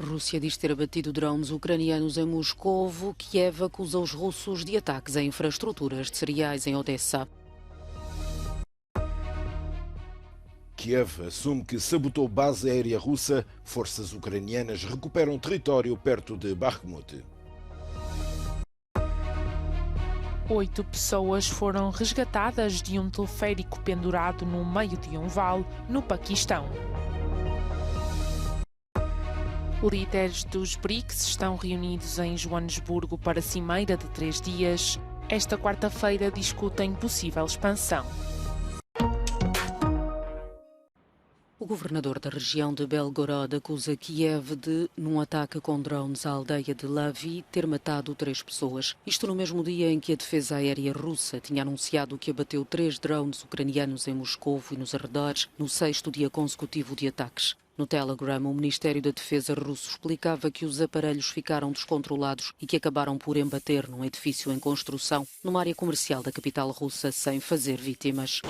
Rússia diz ter abatido drones ucranianos em Moscovo. Kiev acusa os russos de ataques a infraestruturas de cereais em Odessa. Kiev assume que sabotou base aérea russa. Forças ucranianas recuperam território perto de Bakhmut. 8 pessoas foram resgatadas de um teleférico pendurado no meio de um vale, no Paquistão. Líderes dos BRICS estão reunidos em Joanesburgo para cimeira de 3 dias. Esta quarta-feira discutem possível expansão. O governador da região de Belgorod acusa Kiev de, num ataque com drones à aldeia de Lavi, ter matado 3 pessoas. Isto no mesmo dia em que a defesa aérea russa tinha anunciado que abateu 3 drones ucranianos em Moscovo e nos arredores, no 6º dia consecutivo de ataques. No Telegram, o Ministério da Defesa russo explicava que os aparelhos ficaram descontrolados e que acabaram por embater num edifício em construção, numa área comercial da capital russa, sem fazer vítimas.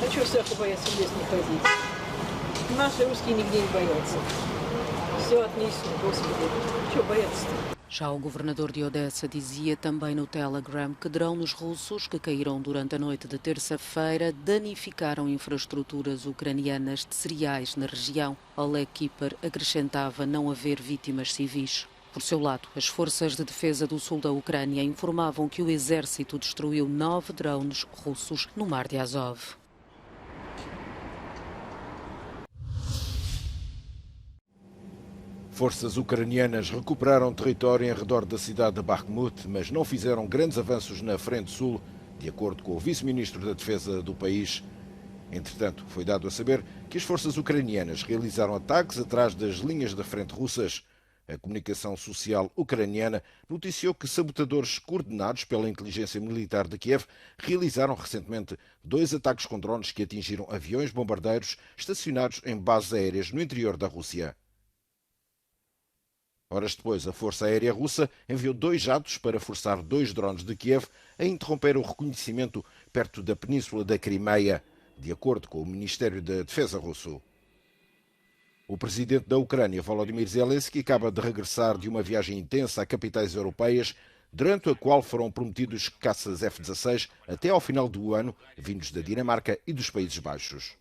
Já o governador de Odessa dizia também no Telegram que drones russos que caíram durante a noite de terça-feira danificaram infraestruturas ucranianas de cereais na região. Oleg Kiper acrescentava não haver vítimas civis. Por seu lado, as forças de defesa do sul da Ucrânia informavam que o exército destruiu 9 drones russos no mar de Azov. Forças ucranianas recuperaram território em redor da cidade de Bakhmut, mas não fizeram grandes avanços na frente sul, de acordo com o vice-ministro da Defesa do país. Entretanto, foi dado a saber que as forças ucranianas realizaram ataques atrás das linhas da frente russas. A comunicação social ucraniana noticiou que sabotadores coordenados pela inteligência militar de Kiev realizaram recentemente 2 ataques com drones que atingiram aviões bombardeiros estacionados em bases aéreas no interior da Rússia. Horas depois, a Força Aérea Russa enviou 2 jatos para forçar 2 drones de Kiev a interromper o reconhecimento perto da península da Crimeia, de acordo com o Ministério da Defesa russo. O presidente da Ucrânia, Volodymyr Zelensky, acaba de regressar de uma viagem intensa a capitais europeias, durante a qual foram prometidos caças F-16 até ao final do ano, vindos da Dinamarca e dos Países Baixos.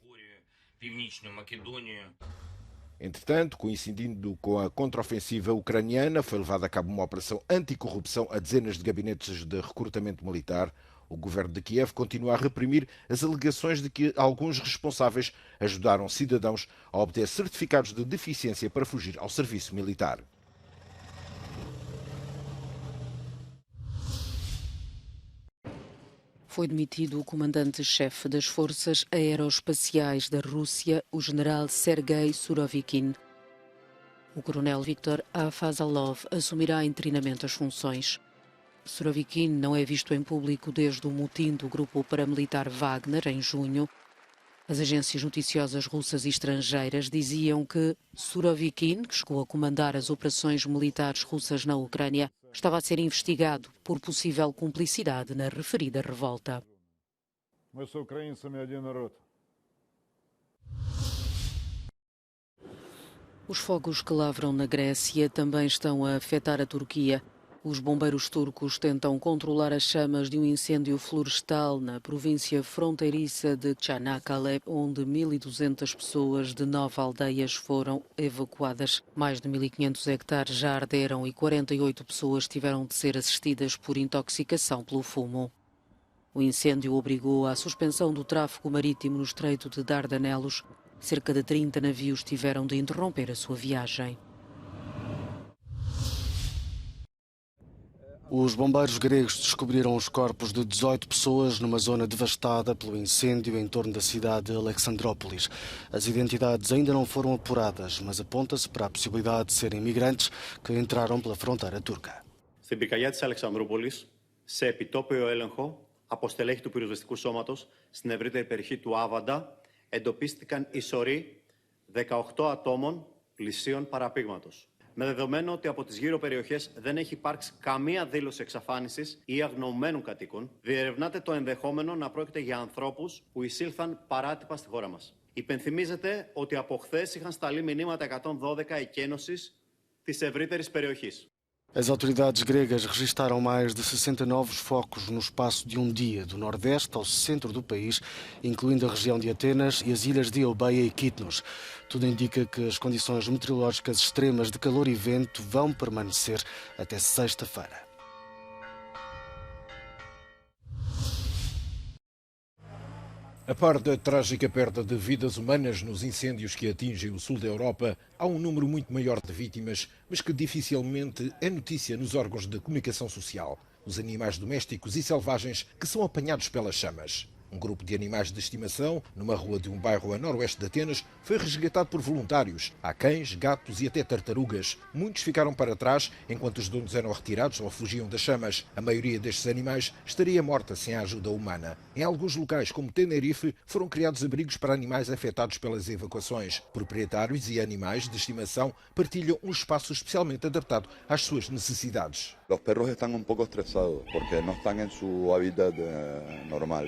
Entretanto, coincidindo com a contraofensiva ucraniana, foi levada a cabo uma operação anticorrupção a dezenas de gabinetes de recrutamento militar. O governo de Kiev continua a reprimir as alegações de que alguns responsáveis ajudaram cidadãos a obter certificados de deficiência para fugir ao serviço militar. Foi demitido o comandante-chefe das Forças Aeroespaciais da Rússia, o general Sergei Surovikin. O coronel Viktor Afazalov assumirá interinamente as funções. Surovikin não é visto em público desde o motim do grupo paramilitar Wagner, em junho. As agências noticiosas russas e estrangeiras diziam que Surovikin, que chegou a comandar as operações militares russas na Ucrânia, estava a ser investigado por possível cumplicidade na referida revolta. Os fogos que lavram na Grécia também estão a afetar a Turquia. Os bombeiros turcos tentam controlar as chamas de um incêndio florestal na província fronteiriça de Çanakkale, onde 1.200 pessoas de 9 aldeias foram evacuadas. Mais de 1.500 hectares já arderam e 48 pessoas tiveram de ser assistidas por intoxicação pelo fumo. O incêndio obrigou à suspensão do tráfego marítimo no Estreito de Dardanelos. Cerca de 30 navios tiveram de interromper a sua viagem. Os bombeiros gregos descobriram os corpos de 18 pessoas numa zona devastada pelo incêndio em torno da cidade de Alexandrópolis. As identidades ainda não foram apuradas, mas aponta-se para a possibilidade de serem migrantes que entraram pela fronteira turca. Στην πυρκαγιά της Αλεξανδρούπολης, σε επιτόπιο έλεγχο από στελέχη του πυροσβεστικού σώματος στην ευρύτερη περιοχή του Άβαντα, εντοπίστηκαν οι σωροί 18 ατόμων πλησίων παραπήγματος. Με δεδομένο ότι από τις γύρω περιοχές δεν έχει υπάρξει καμία δήλωση εξαφάνισης ή αγνοωμένων κατοίκων, διερευνάται το ενδεχόμενο να πρόκειται για ανθρώπους που εισήλθαν παράτυπα στη χώρα μας. Υπενθυμίζεται ότι από χθες είχαν σταλεί μηνύματα 112 εκένωσης της ευρύτερης περιοχής. As autoridades gregas registaram mais de 60 novos focos no espaço de um dia, do nordeste ao centro do país, incluindo a região de Atenas e as ilhas de Eubeia e Kitnos. Tudo indica que as condições meteorológicas extremas de calor e vento vão permanecer até sexta-feira. A par da trágica perda de vidas humanas nos incêndios que atingem o sul da Europa, há um número muito maior de vítimas, mas que dificilmente é notícia nos órgãos de comunicação social. Os animais domésticos e selvagens que são apanhados pelas chamas. Um grupo de animais de estimação, numa rua de um bairro a noroeste de Atenas, foi resgatado por voluntários. Há cães, gatos e até tartarugas. Muitos ficaram para trás enquanto os donos eram retirados ou fugiam das chamas. A maioria destes animais estaria morta sem a ajuda humana. Em alguns locais, como Tenerife, foram criados abrigos para animais afetados pelas evacuações. Proprietários e animais de estimação partilham um espaço especialmente adaptado às suas necessidades. Los perros están un poco estresados porque no están en su hábitat normal.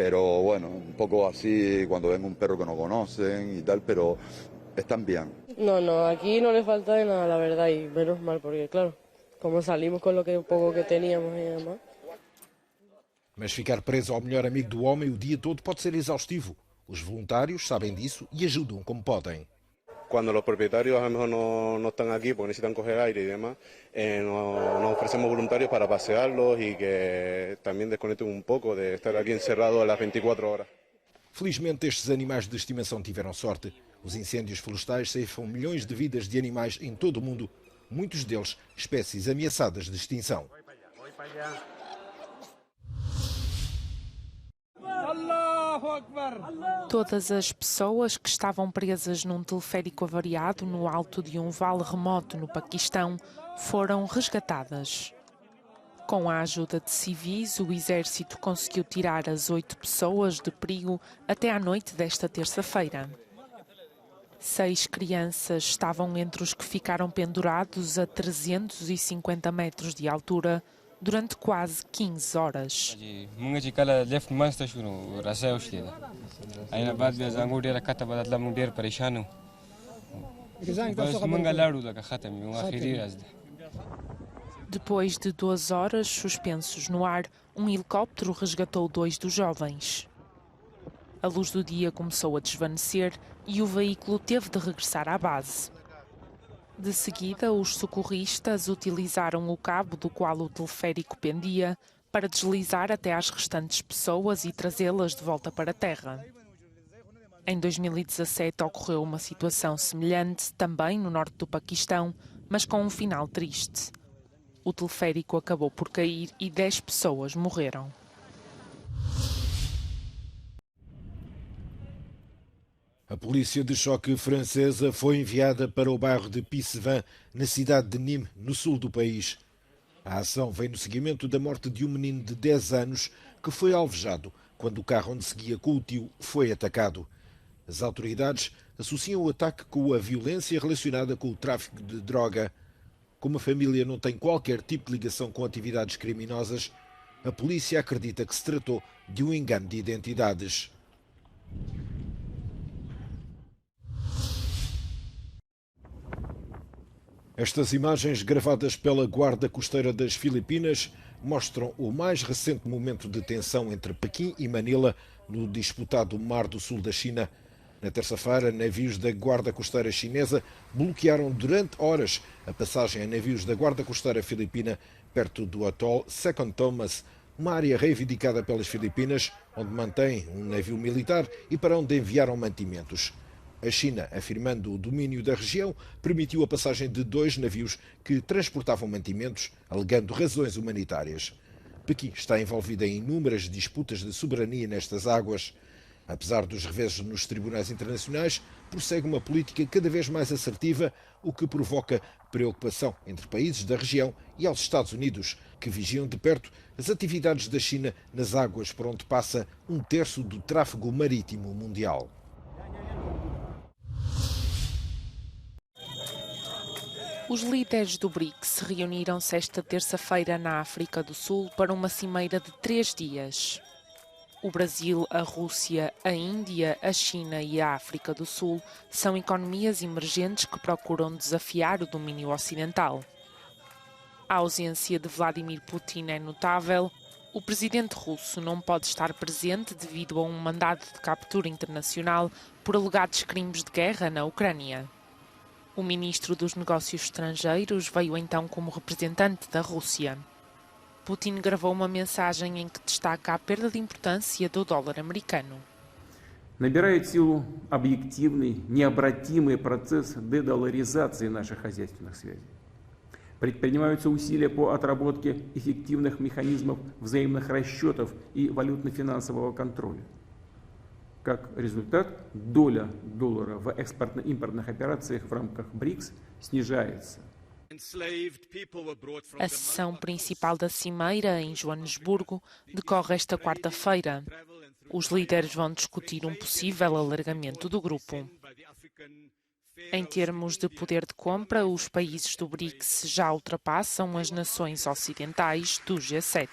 Pero bueno, un poco así cuando ven un perro que no conocen y tal, pero están bien. No, aquí no le falta de nada, la verdad, y menos mal, porque claro, como salimos con lo que poco que teníamos y demás. Mas ficar preso ao melhor amigo do homem o dia todo pode ser exaustivo. Os voluntários sabem disso e ajudam como podem. Cuando los propietarios a lo mejor no están aquí porque necesitan coger aire y demás, nos ofrecemos voluntarios para pasearlos y que también desconecten un poco de estar aquí encerrados a las 24 horas. Felizmente estes animais de estimação tiveram sorte. Os incêndios florestais ceifam milhões de vidas de animais em todo o mundo, muitos deles espécies ameaçadas de extinção. Todas as pessoas que estavam presas num teleférico avariado no alto de um vale remoto no Paquistão foram resgatadas. Com a ajuda de civis, o exército conseguiu tirar as 8 pessoas de perigo até à noite desta terça-feira. 6 crianças estavam entre os que ficaram pendurados a 350 metros de altura durante quase 15 horas. Depois de 2 horas suspensos no ar, um helicóptero resgatou 2 dos jovens. A luz do dia começou a desvanecer e o veículo teve de regressar à base. De seguida, os socorristas utilizaram o cabo do qual o teleférico pendia para deslizar até às restantes pessoas e trazê-las de volta para a terra. Em 2017 ocorreu uma situação semelhante, também no norte do Paquistão, mas com um final triste. O teleférico acabou por cair e 10 pessoas morreram. A polícia de choque francesa foi enviada para o bairro de Pissevin, na cidade de Nîmes, no sul do país. A ação vem no seguimento da morte de um menino de 10 anos que foi alvejado quando o carro onde seguia com o tio foi atacado. As autoridades associam o ataque com a violência relacionada com o tráfico de droga. Como a família não tem qualquer tipo de ligação com atividades criminosas, a polícia acredita que se tratou de um engano de identidades. Estas imagens, gravadas pela Guarda Costeira das Filipinas, mostram o mais recente momento de tensão entre Pequim e Manila no disputado Mar do Sul da China. Na terça-feira, navios da Guarda Costeira chinesa bloquearam durante horas a passagem a navios da Guarda Costeira filipina perto do atol Second Thomas, uma área reivindicada pelas Filipinas, onde mantém um navio militar e para onde enviaram mantimentos. A China, afirmando o domínio da região, permitiu a passagem de 2 navios que transportavam mantimentos, alegando razões humanitárias. Pequim está envolvida em inúmeras disputas de soberania nestas águas. Apesar dos reveses nos tribunais internacionais, prossegue uma política cada vez mais assertiva, o que provoca preocupação entre países da região e aos Estados Unidos, que vigiam de perto as atividades da China nas águas por onde passa 1/3 do tráfego marítimo mundial. Os líderes do BRICS reuniram-se esta terça-feira na África do Sul para uma cimeira de 3 dias. O Brasil, a Rússia, a Índia, a China e a África do Sul são economias emergentes que procuram desafiar o domínio ocidental. A ausência de Vladimir Putin é notável. O presidente russo não pode estar presente devido a um mandado de captura internacional por alegados crimes de guerra na Ucrânia. O ministro dos Negócios Estrangeiros veio então como representante da Rússia. Putin gravou uma mensagem em que destaca a perda de importância do dólar americano. Набирает силу объективный, необратимый процесс дедоларизации наших хозяйственных связей. Предпринимаются усилия по отработке эффективных механизмов взаимных расчетов и валютно-финансового контроля. Как результат, доля доллара в экспортно-импортных операциях в рамках БРИКС снижается. A sessão principal da Cimeira, em Joanesburgo, decorre esta quarta-feira. Os líderes vão discutir um possível alargamento do grupo. Em termos de poder de compra, os países do BRICS já ultrapassam as nações ocidentais do G7.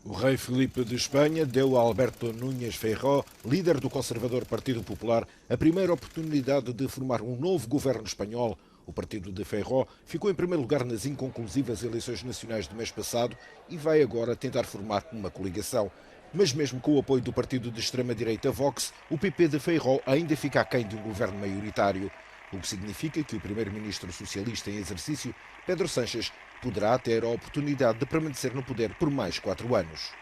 O rei Filipe de Espanha deu a Alberto Núñez Feijóo, líder do conservador Partido Popular, a primeira oportunidade de formar um novo governo espanhol. O partido de Feijóo ficou em primeiro lugar nas inconclusivas eleições nacionais do mês passado e vai agora tentar formar uma coligação. Mas mesmo com o apoio do partido de extrema-direita Vox, o PP de Feijóo ainda fica aquém de um governo maioritário, o que significa que o primeiro-ministro socialista em exercício, Pedro Sánchez, poderá ter a oportunidade de permanecer no poder por mais 4 anos.